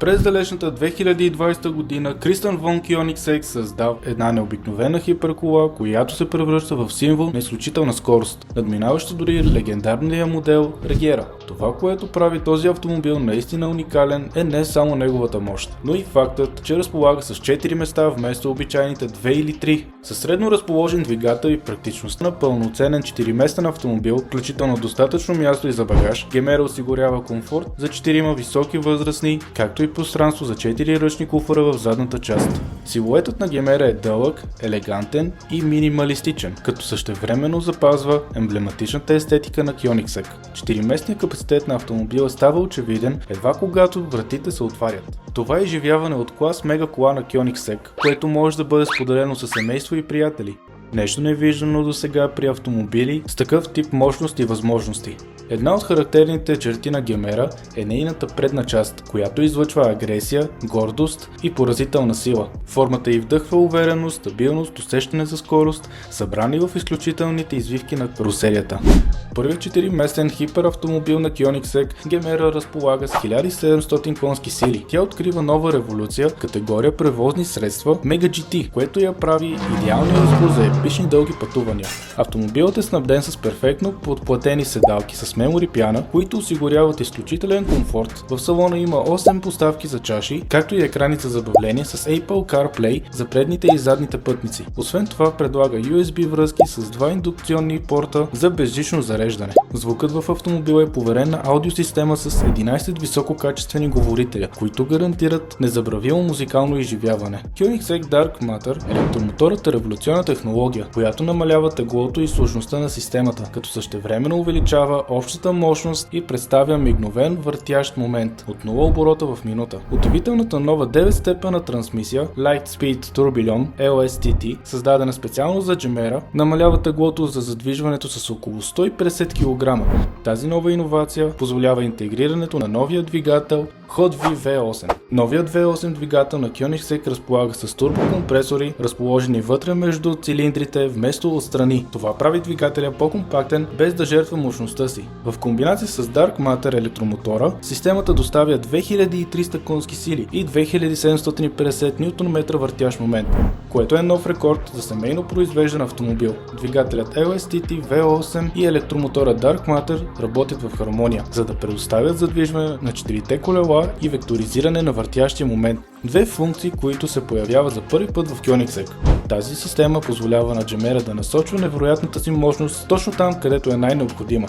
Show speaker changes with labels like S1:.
S1: През далечната 2020 година Кристиан фон Кьонигсег създава една необикновена хиперкола, която се превръща в символ на изключителна скорост, надминаваща дори легендарния модел Regera. Това, което прави този автомобил наистина уникален, е не само неговата мощ, но и фактът, че разполага с 4 места вместо обичайните 2 или 3. Със средно разположен двигател и практичността на пълноценен 4-местен автомобил, включително достатъчно място и за багаж, Gemera осигурява комфорт за 4 високи възрастни, както и пространство за 4 ръчни куфара в задната част. Силуетът на Gemera е дълъг, елегантен и минималистичен, като същевременно запазва емблематичната естетика на Кьонигсег. 4-местният капацитет на автомобила става очевиден едва когато вратите се отварят. Това е изживяване от клас мега кола на Кьонигсег, което може да бъде споделено със семейство и приятели. Нещо невиждано до сега при автомобили с такъв тип мощност и възможности. Една от характерните черти на Gemera е нейната предна част, която излъчва агресия, гордост и поразителна сила. Формата й вдъхва увереност, стабилност, усещане за скорост, събрани в изключителните извивки на карусерията. Първият 4-местен хиперавтомобил на Кьонигсег, Gemera разполага с 1700 конски сили. Тя открива нова революция, категория превозни средства Mega GT, което я прави идеалния избор за епични дълги пътувания. Автомобилът е снабден с перфектно подплатени седалки с мемори пиана, които осигуряват изключителен комфорт. В салона има 8 поставки за чаши, както и екрани за забавление с Apple CarPlay за предните и задните пътници. Освен това предлага USB връзки с 2 индукционни порта за безжично зареждане. Звукът в автомобила е поверен на аудиосистема с 11 висококачествени говорителя, които гарантират незабравимо музикално изживяване. Koenigsegg Dark Matter електромоторът е революционна технология, която намалява теглото и сложността на системата, като същевременно увеличава общата мощност и представя мигновен въртящ момент от 0 оборота в минута.Удивителната нова 9-степенна трансмисия Lightspeed Tourbillon LSTT, създадена специално за Gemera, намалява теглото за задвижването с около 150 кг. Тази нова иновация позволява интегрирането на новия двигател HotV V8. Новият V8 двигател на Koenigsegg разполага с турбокомпресори, разположени вътре между цилиндрите вместо отстрани. Това прави двигателя по-компактен, без да жертва мощността си. В комбинация с Dark Matter електромотора, системата доставя 2300 конски сили и 2750 Нм въртящ момент, което е нов рекорд за семейно произвеждан автомобил. Двигателят LSTT V8 и електромотора Dark Matter работят в хармония, за да предоставят задвижване на 4-те колела и векторизиране на въртящия момент. Две функции, които се появяват за първи път в Koenigsegg. Тази система позволява на Gemera да насочва невероятната си мощност точно там, където е най-необходима.